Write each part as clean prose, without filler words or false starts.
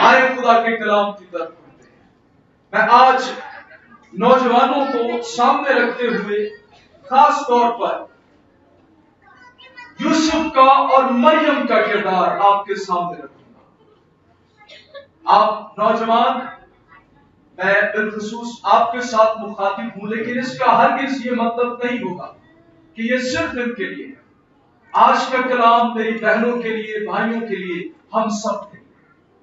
آئے خدا کے کلام کی طرف پڑھتے ہیں۔ میں آج نوجوانوں کو سامنے رکھتے ہوئے خاص طور پر یوسف کا اور مریم کا کردار آپ کے سامنے رکھوں گا۔ آپ نوجوان، میں بالخصوص آپ کے ساتھ مخاطب ہوں، لیکن اس کا ہرگز یہ مطلب نہیں ہوگا کہ یہ صرف ان کے لیے ہے۔ آج کا کلام میری بہنوں کے لیے، بھائیوں کے لیے، ہم سب کے لیے۔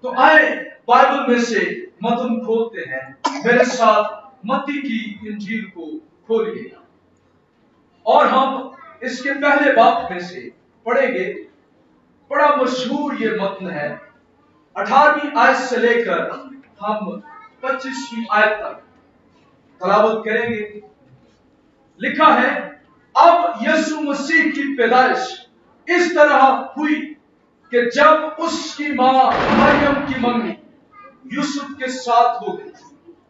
تو آئے بائبل میں سے متن کھولتے ہیں، میرے ساتھ متی کی انجیل کو کھولیے گا اور ہم اس کے پہلے باب میں سے پڑھیں گے۔ بڑا مشہور یہ متن ہے، 18ویں آیت سے لے کر ہم 25ویں آیت تک تلاوت کریں گے۔ لکھا ہے، اب یسوع مسیح کی پیدائش اس طرح ہوئی کہ جب اس کی ماں مریم کی منگنی یوسف کے ساتھ ہو گئی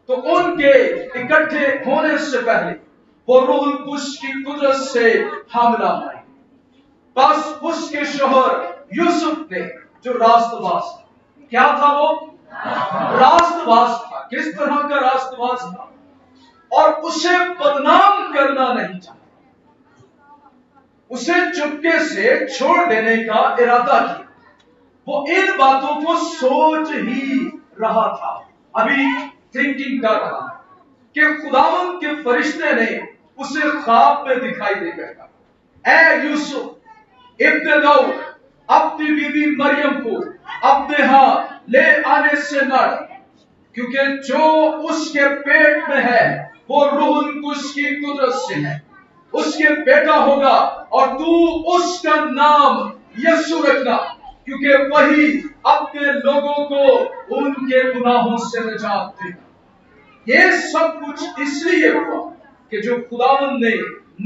تو ان کے اکٹھے ہونے سے پہلے وہ روح القدس کی قدرت سے حاملہ ہوئی۔ بس اس کے شوہر یوسف نے جو راست باز تھا، کیا تھا وہ؟ راست باز تھا۔ کس طرح کا راست باز تھا؟ اور اسے بدنام کرنا نہیں چاہتا، اسے چپکے سے چھوڑ دینے کا ارادہ کیا۔ وہ ان باتوں کو سوچ ہی رہا تھا، ابھی تھنکنگ کر رہا کہ خداوند کے فرشتے نے اسے خواب میں دکھائی دے کر کہا، اے یوسف، ابن داؤد، اپنی بیوی مریم کو اپنے ہاں لے آنے سے نہ ڈر، کیونکہ جو اس کے پیٹ میں ہے وہ روح القدس کی قدرت سے ہے۔ اس کے بیٹا ہوگا اور تو اس کا نام یسوع رکھنا، کیونکہ وہی اپنے لوگوں کو ان کے گناہوں سے نجات دے گا۔ یہ سب کچھ اس لیے ہوا کہ جو خداوند نے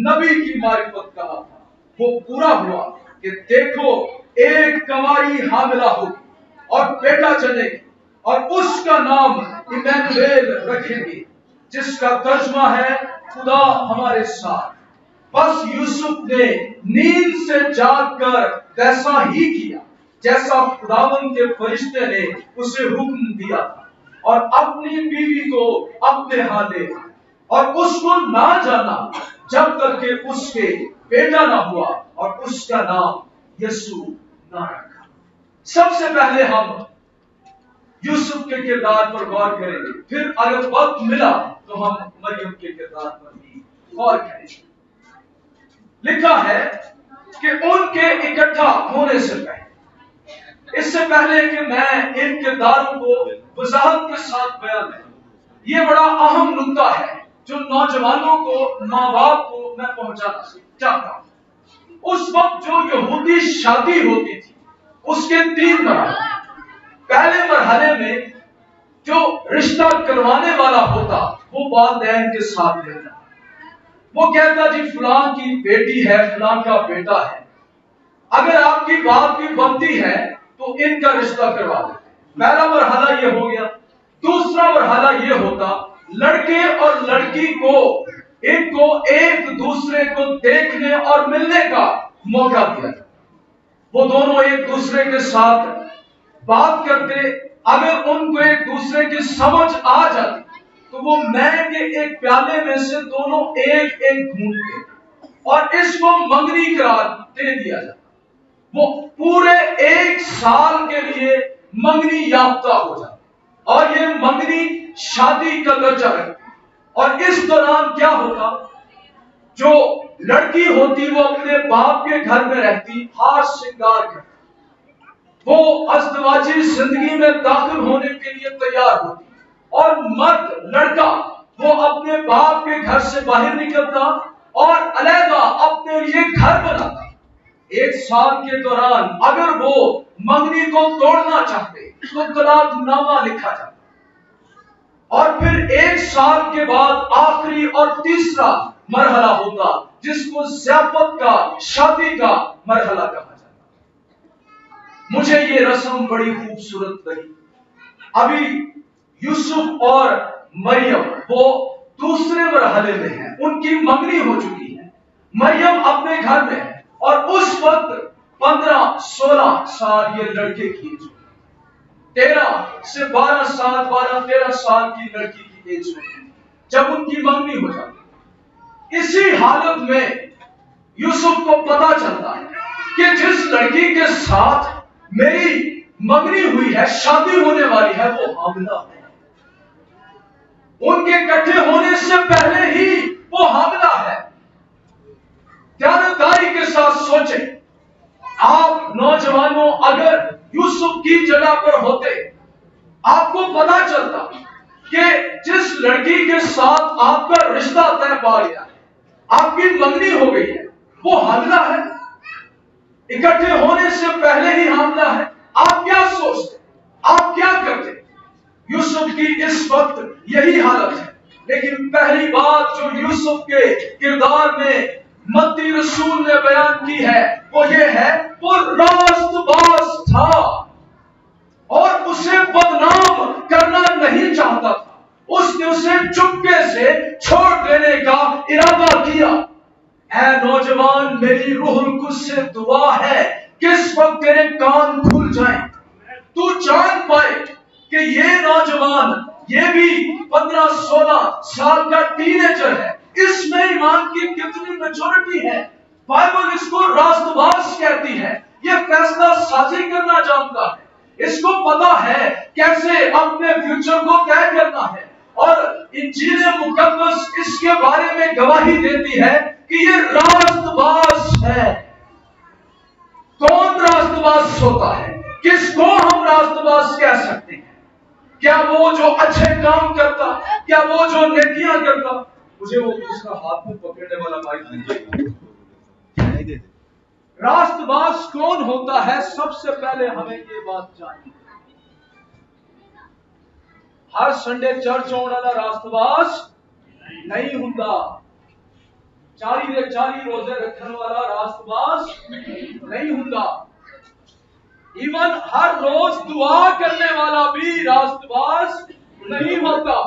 نبی کی معرفت کہا تھا وہ پورا ہوا کہ دیکھو، ایک کنواری حاملہ ہوگی اور بیٹا جنے گی اور اس کا نام ایمانویل رکھیں گے، جس کا ترجمہ ہے خدا ہمارے ساتھ۔ بس یوسف نے نیند سے جاگ کر ویسا ہی کیا جیسا خداوند کے فرشتے نے اسے حکم دیا تھا، اور اپنی بیوی کو اپنے ہاں لے آیا اور اس کو نہ جانا جب تک کہ اس کے بیٹا نہ ہوا اور اس کا نام یسوع نہ رکھا۔ سب سے پہلے ہم یوسف کے کردار پر غور کریں گے، پھر اگر وقت ملا تو ہم مریم کے کردار پر بھی غور کریں گے۔ لکھا ہے کہ ان کے اکٹھا ہونے سے پہلے، اس سے پہلے کہ میں ان کرداروں کو وضاحت کے ساتھ بیان کروں، یہ بڑا اہم نکتہ ہے جو نوجوانوں کو، ماں باپ کو میں پہنچانا چاہتا ہوں۔ اس وقت جو یہودی شادی ہوتی تھی اس کے 3 مرحلے۔ پہلے مرحلے میں جو رشتہ کروانے والا ہوتا وہ والدین کے ساتھ رہتا، وہ کہتا جی فلاں کی بیٹی ہے، فلاں کا بیٹا ہے، اگر آپ کی بات بھی بنتی ہے تو ان کا رشتہ کروا دیتے۔ پہلا مرحلہ یہ ہو گیا۔ دوسرا مرحلہ یہ ہوتا، لڑکے اور لڑکی کو ایک دوسرے کو دیکھنے اور ملنے کا موقع دیا۔ وہ دونوں ایک دوسرے کے ساتھ بات کرتے، اگر ان کو ایک دوسرے کی سمجھ آ جاتی تو وہ مے کے ایک پیالے میں سے دونوں ایک گھونٹتے اور اس کو منگنی قرار دے دیا جاتا۔ وہ پورے 1 سال کے لیے منگنی یافتہ ہو جاتے اور یہ منگنی شادی کا درجہ رکھتی۔ اور اس دوران کیا ہوتا، جو لڑکی ہوتی وہ اپنے باپ کے گھر میں رہتی، ہار شنگار کرتی، وہ ازدواجی زندگی میں داخل ہونے کے لیے تیار ہوتی، اور مرد لڑکا وہ اپنے باپ کے گھر سے باہر نکلتا اور علیحدہ اپنے لیے گھر بناتا۔ 1 سال کے دوران اگر وہ منگنی کو توڑنا چاہتے تو طلاق نامہ لکھا جاتا، اور پھر 1 سال کے بعد آخری اور تیسرا مرحلہ ہوتا جس کو ضیافت کا، شادی کا مرحلہ کہا جاتا۔ مجھے یہ رسم بڑی خوبصورت لگی۔ ابھی یوسف اور مریم وہ دوسرے مرحلے میں ہیں، ان کی منگنی ہو چکی ہے، مریم اپنے گھر میں ہے، اور اس وقت 15-16 سال یہ لڑکے کی۔ 13 سے 12 سال کی لڑکی کی ایج میں جب ان کی منگنی ہو جاتی، اسی حالت میں یوسف کو پتا چلتا ہے کہ جس لڑکی کے ساتھ میری منگنی ہوئی ہے، شادی ہونے والی ہے، وہ حاملہ ہے۔ ان کے اکٹھے ہونے سے پہلے ہی وہ حاملہ ہے۔ دیانتداری کے ساتھ سوچیں، آپ نوجوانوں اگر یوسف کی جگہ پر ہوتے، آپ کو پتا چلتا کہ جس لڑکی کے ساتھ آپ کا رشتہ طے پا گیا ہے، آپ کی منگنی ہو گئی ہے، وہ حاملہ ہے، اکٹھے ہونے سے پہلے ہی حاملہ ہے، آپ کیا سوچتے، آپ کیا کرتے؟ یوسف کی اس وقت یہی حالت ہے۔ لیکن پہلی بات جو یوسف کے کردار میں متی رسول نے بیان کی ہے وہ یہ ہے، وہ راست باز تھا اور اسے بدنام کرنا نہیں چاہتا تھا۔ اس نے اسے چپکے سے چھوڑ دینے کا ارادہ کیا۔ اے نوجوان، میری روح القدس سے دعا ہے کہ اس وقت تیرے کان کھل جائیں، تو جان پائے کہ یہ نوجوان، یہ بھی 15-16 سال کا ٹینیجر ہے، اس میں ایمان کی کتنی میچورٹی ہے۔ بائبل اس کو راست باز کہتی ہے، یہ فیصلہ سازی کرنا جانتا ہے، اس کو پتا ہے کیسے اپنے فیوچر کو طے کرنا ہے، اور انجیل مقدس اس کے بارے میں گواہی دیتی ہے کہ یہ راست باز ہے۔ کون راست باز ہوتا ہے؟ کس کو ہم راست باز کہہ سکتے ہیں؟ کیا وہ جو اچھے کام کرتا، کیا وہ جو نیکیاں کرتا؟ مجھے وہ اس کا ہاتھ میں پکڑنے والا بھائی دیجیے۔ راست باز کون ہوتا ہے؟ سب سے پہلے ہمیں یہ بات جاننی، ہر سنڈے چرچ ہونے والا راست باز نہیں ہوتا، 40 روزے رکھنے والا راست باز نہیں ہوتا، ایون ہر روز دعا کرنے والا بھی راست باز نہیں ہوتا۔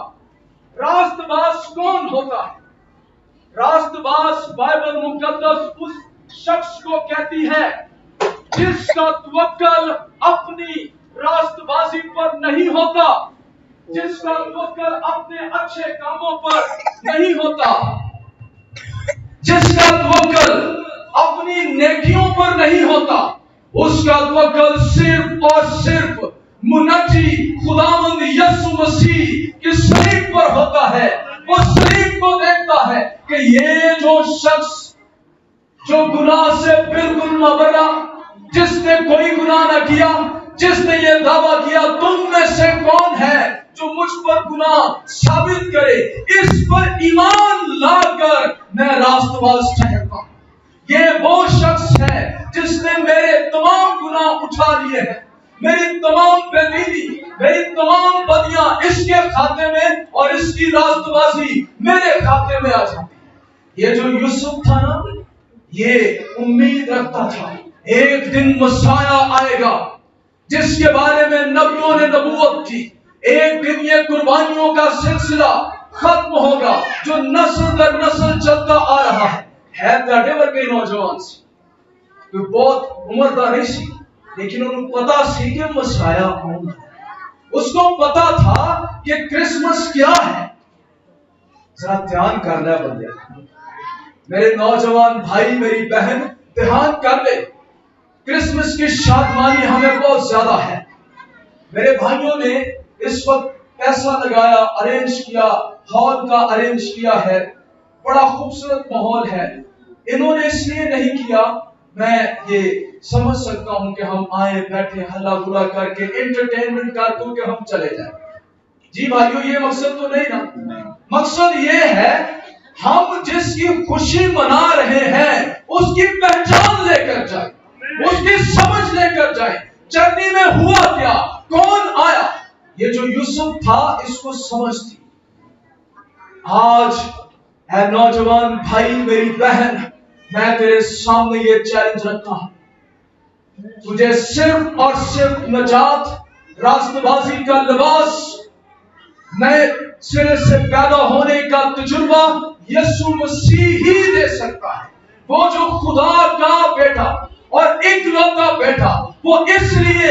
راست باز کون ہوتا ہے؟ راست باز بائبل مقدس اس شخص کو کہتی ہے جس کا توکل اپنی راست بازی پر نہیں ہوتا، جس کا توکل اپنے اچھے کاموں پر نہیں ہوتا، جس کا توکل اپنی نیکیوں پر نہیں ہوتا، اس کا توکل صرف اور صرف منجی خداوند یسوع مسیح کی صلیب پر ہوتا ہے۔ وہ صلیب کو دیکھتا ہے کہ یہ جو شخص جو گناہ سے بالکل نابرا، جس نے کوئی گناہ نہ کیا، جس نے یہ دعویٰ کیا تم میں سے کون ہے جو مجھ پر گناہ ثابت کرے، اس پر ایمان لا کر میں راست باز ٹھہرتا ہوں۔ یہ وہ شخص ہے جس نے میرے تمام گناہ اٹھا لیے ہیں، میری تمام بے دینی، میری تمام بدیاں اس کے کھاتے میں، اور اس کی راست بازی میرے کھاتے میں آ جاتی ہے۔ یہ جو یوسف تھا نا، یہ امید رکھتا تھا ایک دن مسیح آئے گا جس کے بارے میں نبیوں نے نبوت کی، ایک دن یہ قربانیوں کا سلسلہ ختم ہوگا جو نسل در نسل چلتا آ رہا ہے۔ تاڑے ورگے نوجوان سی، کوئی بہت عمر دا نہیں سی، لیکن انہوں پتا سی کہ مسیح کون ہے۔ اس کو پتا تھا کہ کرسمس کیا ہے۔ ذرا دھیان کر لے بندے، میرے نوجوان بھائی، میری بہن، دھیان کر لے، کرسمس کی شادمانی ہمیں بہت زیادہ ہے۔ میرے بھائیوں نے اس وقت پیسہ لگایا، ارینج کیا، ہال کا ارینج کیا ہے، بڑا خوبصورت ماحول ہے۔ انہوں نے اس لیے نہیں کیا، میں یہ سمجھ سکتا ہوں کہ ہم آئے بیٹھے ہلا گلا کر کے انٹرٹینمنٹ کر دوں کہ ہم چلے جائیں۔ جی بھائیو، یہ مقصد تو نہیں نا۔ مقصد یہ ہے ہم جس کی خوشی منا رہے ہیں اس کی پہچان لے کر جائیں، اس کی سمجھ لے کر جائیں، چرنی میں ہوا کیا، کون آیا۔ یہ جو یوسف تھا اس کو سمجھ تھی۔ آج اے نوجوان بھائی، میری بہن، میں تیرے سامنے یہ چیلنج رکھتا ہوں، تجھے صرف اور صرف نجات، راست بازی کا لباس، نئے سرے سے پیدا ہونے کا تجربہ یسوع مسیح ہی دے سکتا ہے۔ وہ جو خدا کا بیٹا اور اکلوتا بیٹا، وہ اس لیے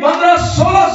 15-16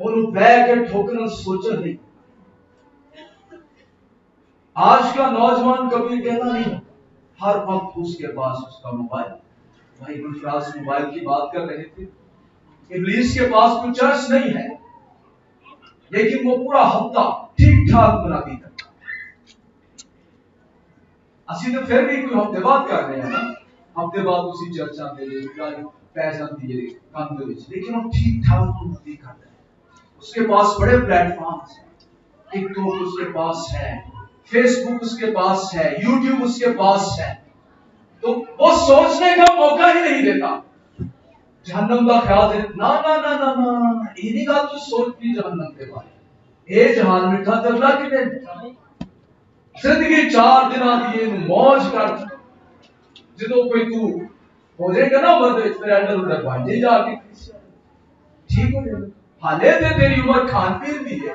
انہوں بہ کے ٹھوکنا سوچا نہیں. آج کا نوجوان کبھی کہنا نہیں ہوتا، ہر وقت اس کے پاس اس کا موبائل. بھائی گلفراز موبائل کی بات کر رہے تھے. ابلیس کے پاس کوئی چرچ نہیں ہے، لیکن وہ پورا ہفتہ ٹھیک ٹھاک منادی کرتا. اسی تو پھر بھی کوئی ہفتے بعد کر رہے ہیں نا، ہفتے بعد اسی چرچ آتے پیسہ دیے کام کے، لیکن وہ ٹھیک ٹھاک منادی کرتا ہے. اس کے پاس بڑے پلیٹ فارمز ہیں، ٹک ٹاک اس کے پاس ہے، فیس بک اس کے پاس ہے، یوٹیوب اس کے پاس ہے. تو وہ سوچنے کا موقع ہی نہیں دیتا جہنم کا خیال ہے. نا نا نا نا نا انہی کا تو سوچتی جہنم کے بارے. اے جہان میٹھا چل رہا کہ نہیں، زندگی 4 دن آتی ہے موج کر. جدو کوئی تو ہو جائے گا نا مرد پھر اندر ادھر بن جائے جا کے ٹھیک ہو جائے. حالے تے تیری عمر کھان پین بھی ہے،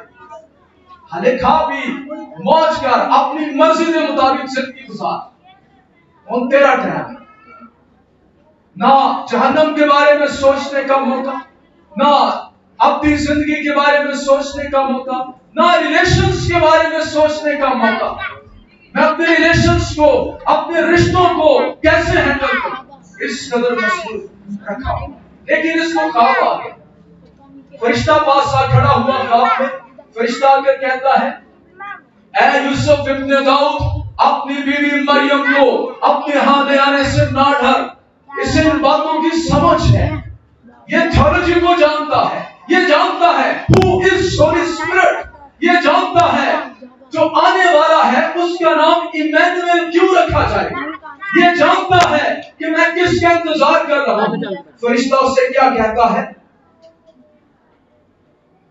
حالے کھا بھی موج کر، اپنی مرضی کے مطابق زندگی گزار. ان تیرا ٹائم نہ جہنم کے بارے میں سوچنے کا موقع، نہ اپنی زندگی کے بارے میں سوچنے کا موقع، نہ ریلیشنز کے بارے میں سوچنے کا موقع. میں اپنے ریلیشنز کو، اپنے رشتوں کو کیسے ہینڈل کروں، اس قدر مصروف رکھا ہوں. لیکن اس کو خواب آ گیا. فرشتہ پاس آ کھڑا ہوا خواب میں. فرشتہ آ کر کہتا ہے اے یوسف ابن داؤد، اپنی بیوی مریم کو اپنے ہاں لے آنے سے نہ ڈر. اسے ان باتوں کی سمجھ ہے، یہ تھیولوجی کو جانتا ہے، یہ جانتا ہے who is Holy Spirit، یہ جانتا ہے جو آنے والا ہے اس کا نام ایمینویل کیوں رکھا جائے، یہ جانتا ہے کہ میں کس کا انتظار کر رہا ہوں. فرشتہ اسے کیا کہتا ہے؟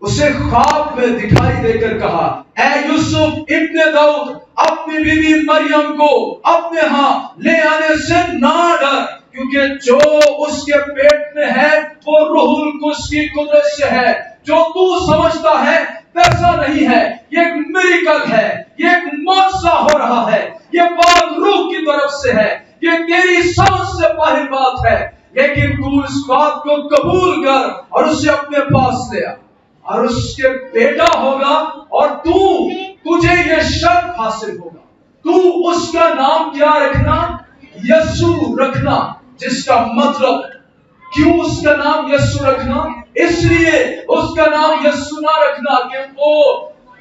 اسے خواب میں دکھائی دے کر کہا اے یوسف ابن داؤد، اپنی بیوی مریم کو اپنے ہاں لے آنے سے نہ ڈر، کیونکہ جو اس کے پیٹ میں ہے وہ روح القدس کی قدرت سے ہے. جو تو سمجھتا ہے ویسا نہیں ہے، یہ ایک میریکل ہے، یہ ایک معجزہ ہو رہا ہے، یہ پاک روح کی طرف سے ہے، یہ تیری سمجھ سے باہر بات ہے. لیکن تو اس بات کو قبول کر اور اسے اپنے پاس لے آ، اور اس کے بیٹا ہوگا اور تجھے یہ شرف حاصل ہوگا. تو اس کا نام کیا رکھنا؟ یسوع رکھنا، جس کا مطلب، کیوں اس کا نام یسوع رکھنا؟ اس لیے اس کا نام یسوع نہ رکھنا کہ وہ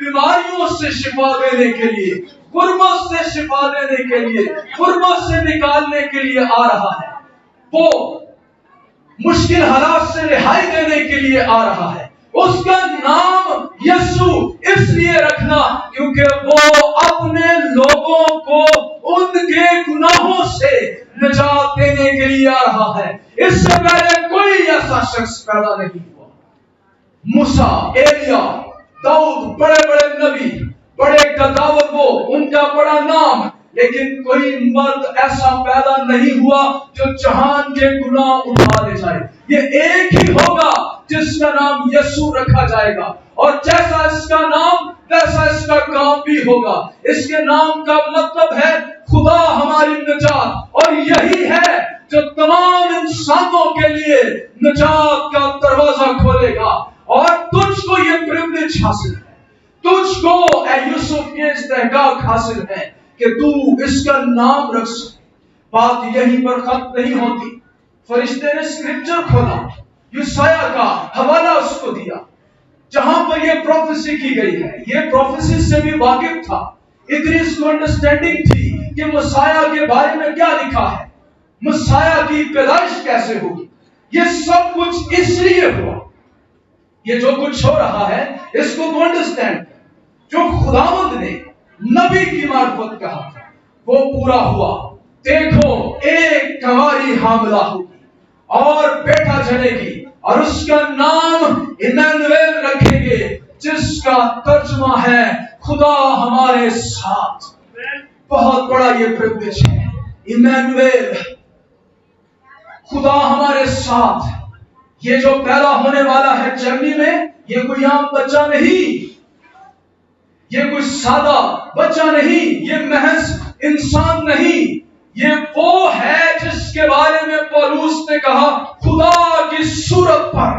بیماریوں سے شفا دینے کے لیے، غربت سے شفا دینے کے لیے، غربت سے نکالنے کے لیے آ رہا ہے، وہ مشکل حالات سے رہائی دینے کے لیے آ رہا ہے. اس کا نام یسوع اس لیے رکھنا کیونکہ وہ اپنے لوگوں کو ان کے گناہوں سے نجات دینے کے لیے آ رہا ہے. اس سے پہلے کوئی ایسا شخص پیدا نہیں ہوا. موسیٰ، ایلیا، داؤد، بڑے بڑے نبی، بڑے گداور، وہ ان کا بڑا نام، لیکن کوئی مرد ایسا پیدا نہیں ہوا جو جہان کے گناہ اٹھا لے جائے. یہ ایک ہی ہوگا جس کا نام یسوع رکھا جائے گا، اور جیسا اس کا نام ویسا اس کا کام بھی ہوگا. اس کے نام کا مطلب ہے خدا ہماری نجات، اور یہی ہے جو تمام انسانوں کے لیے نجات کا دروازہ کھولے گا. اور تجھ کو یہ پریویلیج حاصل ہے، تجھ کو اے یوسف یہ استحقاق حاصل ہے کہ تو اس کا نام رکھ سکے. بات یہیں پر ختم نہیں ہوتی. فرشتے نے اسکرپچر کھولا، یسایہ کا حوالہ اس کو دیا جہاں پر یہ پروفیسی کی گئی ہے. یہ پروفیسی سے بھی واقف تھا، اتنی اس کو انڈرسٹینڈنگ تھی کہ مسیح کے بارے میں کیا لکھا ہے، مسیح کی پیدائش کیسے ہوگی. یہ سب کچھ اس لیے ہوا، یہ جو کچھ ہو رہا ہے اس کو تو انڈرسٹینڈ کر. جو خداوند نے نبی کی معرفت کہا تھا وہ پورا ہوا. دیکھو ایک کنواری حاملہ ہوگی اور بیٹا جنے گی، اور اس کا نام ایمانویل رکھیں گے، جس کا ترجمہ ہے خدا ہمارے ساتھ. بہت بڑا یہ پرولیج ہے. ایمانویل، خدا ہمارے ساتھ. یہ جو پیدا ہونے والا ہے جرمنی میں، یہ کوئی عام بچہ نہیں، یہ کوئی سادہ بچہ نہیں، یہ محض انسان نہیں. یہ وہ ہے جس کے بارے میں پولوس نے کہا خدا کی صورت پر.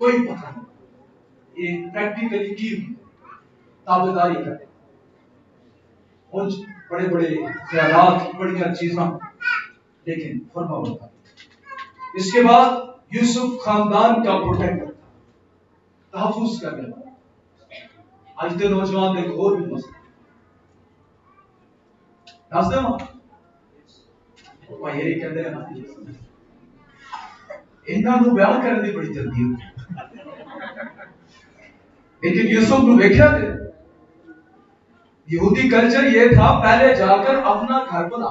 کوئی پتہ نہیں. یہ پریکٹیکلی کی تابعداری کرے ان بڑے بڑے خیالات بڑی چیزاں لیکن فرما ہوتا. اس کے بعد یوسف خاندان کا پروٹیکٹر تحفظ کرنے والا. آج کے نوجوان ایک اور بھی مسئلہ نازدے ماں وہ یہی کہتے ہیں انہوں نے بیان کرنے کی بڑی جلدی ہوتی. لیکن یوسف نے دیکھا کہ یہودی کلچر یہ تھا پہلے جا کر اپنا گھر بنا,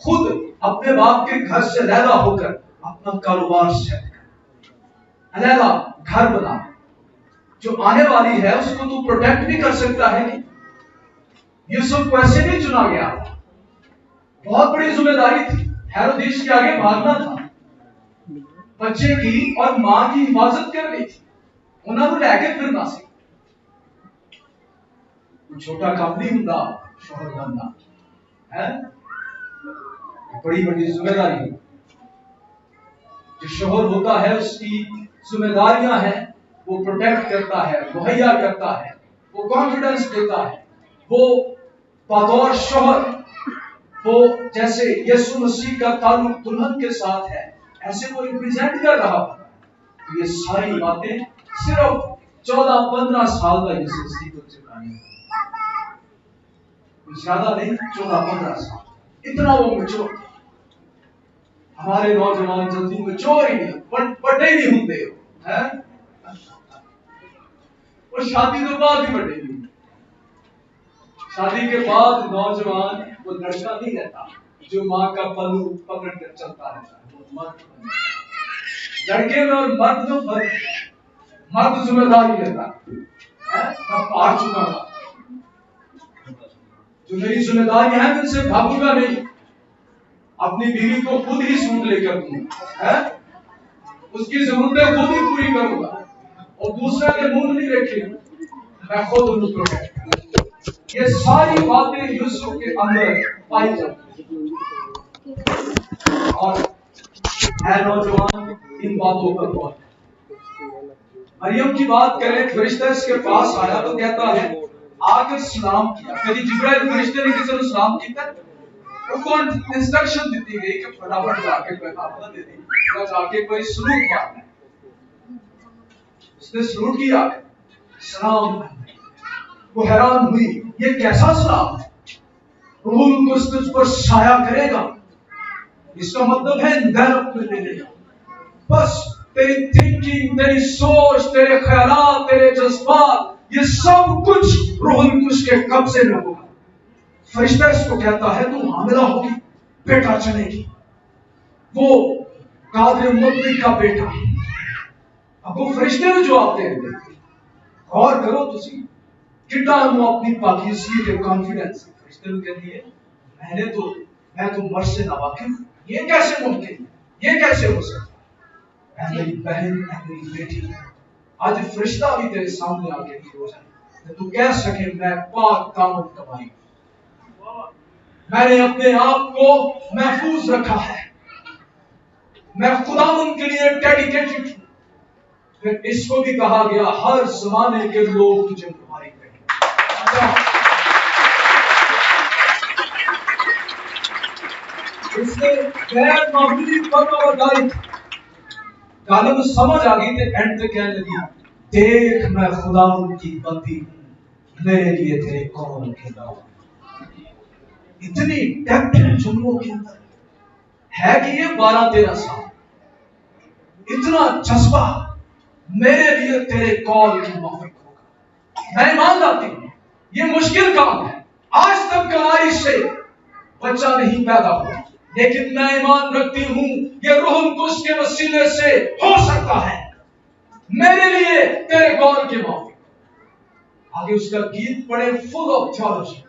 خود اپنے باپ کے گھر سے علیحدہ ہو کر اپنا کاروبار سیٹ کر, علیحدہ گھر بنا. جو آنے والی ہے اس کو تو پروٹیکٹ بھی کر سکتا ہے. یوسف کو ایسے نہیں چنا گیا, بہت بڑی ذمہ داری تھی. ہیرودیس کے آگے بھاگنا تھا, بچے کی اور ماں کی حفاظت کرنی تھی. انہوں نے لے کے پھرنا سی. چھوٹا کام نہیں ہوتا شوہر بننا ہے, بڑی بڑی ذمہ داری. جو شوہر ہوتا ہے اس کی ذمہ داریاں ہیں, وہ پروٹیکٹ کرتا ہے, مہیا کرتا ہے, وہ کانفیڈنس دیتا ہے. وہ بطور شوہر وہ جیسے یسوع مسیح کا تعلق دلہن کے ساتھ ہے ایسے وہ ریپرزینٹ کر رہا تھا. یہ ساری باتیں صرف 14-15 سال کا یوسف مسیح کو سکھائی, زیادہ نہیں, 14-15 سال. اتنا وہ میچور. ہمارے نوجوان جلدی میچور ہی نہیں, بڑے نہیں ہوتے ہیں. اور شادی کے بعد بھی بڑے نہیں. شادی کے بعد نوجوان وہ لڑکا نہیں رہتا جو ماں کا پلو پکڑ کر چلتا رہتا ہے. وہ مرد لڑکے میں اور مرد میں مرد ذمہ داری لیتا ہے. میں پار چکا گا, جو میری ذمہ داریاں ہیں ان سے بھاگوں گا نہیں. اپنی بیوی کو خود ہی سوٹ لے کر دوں گا, اس کی ضرورتیں خود ہی پوری کروں گا اور دوسرے کے منہ نہیں دیکھے, میں خود ان کو پروٹیکٹ کروں. یہ ساری باتیں یوسف کے اندر پائی جاتی ہیں. اور اے نوجوان ان باتوں پر غور کریں. مریم کی بات کریں, فرشتہ اس کے پاس آیا تو کہتا ہے آ کر سلام کیا. کبھی جبرائیل فرشتے نے کسی نے سلام کیا؟ ان کو انسٹرکشن دیتی گئی کہ فٹافٹ جا کے پیغام دے دی, جا کے کوئی سلوک مارنا ہے. اس نے سلوک کیا, سلام. وہ حیران ہوئی, یہ کیسا سلام ہے؟ روح القدس تجھ پر سایہ کرے گا. اس کا مطلب ہے ڈیولپ کرنے لے گا. بس تیری تھنکنگ, تیری سوچ, تیرے خیالات, تیرے جذبات, یہ سب کچھ روح القدس کے قبضے میں ہوگا. فرشتہ اس کو کہتا ہے تو حاملہ ہوگی, بیٹا چلے گی. وہ قادر مطلق کا بیٹا. اب وہ فرشتے نے جواب دے دے. غور کرو تسی کتنا وہ اپنی پاکیزگی کے کانفیڈنس. فرشتے نے کہہ دیے میں تو مرد سے ناواقف ہوں, یہ کیسے ممکن ہے, یہ کیسے ہو سکتا ہے؟ اے میری بہن, اے میری بیٹی, آج فرشتہ بھی تیرے سامنے آ کے ہو جائے تو کہہ سکے میں پاک دامن کمائی, میں نے اپنے آپ کو محفوظ رکھا ہے, میں خداوند کے لیے ڈیڈیکیٹڈ ہوں. پھر اس کو بھی کہا گیا ہر زمانے کے لوگ تجھے مبارک کریں. اس نے غیر معمولی فرمانبرداری غالب سمجھ آ گئی کہ اینڈ پہ کہنے لگی دیکھ میں خداوند کی بندی ہوں, میرے لیے تیرے قول کے نام. اتنی ڈیپتھ ہے جملوں کے اندر ہے کہ یہ 12-13 سال, اتنا جذبہ, میرے لیے تیرے قول کی موافق ہوگا. میں ایمان لاتی ہوں یہ مشکل کام ہے, آج تک کمائی سے بچہ نہیں پیدا ہوا, لیکن میں ایمان رکھتی ہوں یہ روح القدس کے وسیلے سے ہو سکتا ہے میرے لیے تیرے قول کے موافق. آگے اس کا گیت پڑے, فل آف تھیولوجی,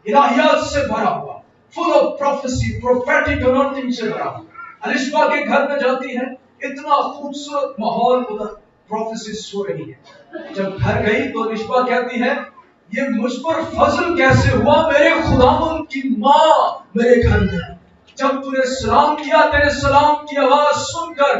الہیات سے بھرا ہوا, full of prophecy, prophetic announcing سے بھرا ہوا. الشبا کے گھر میں جاتی ہے, اتنا خوبصورت ماحول ادھر پروفیسیز ہو رہی ہے. جب گھر گئی تو الشبا کہتی ہے یہ مجھ پر فضل کیسے ہوا, میرے خداوند کی ماں میرے گھر میں. جب تو نے سلام کیا, تیرے سلام کی آواز سن کر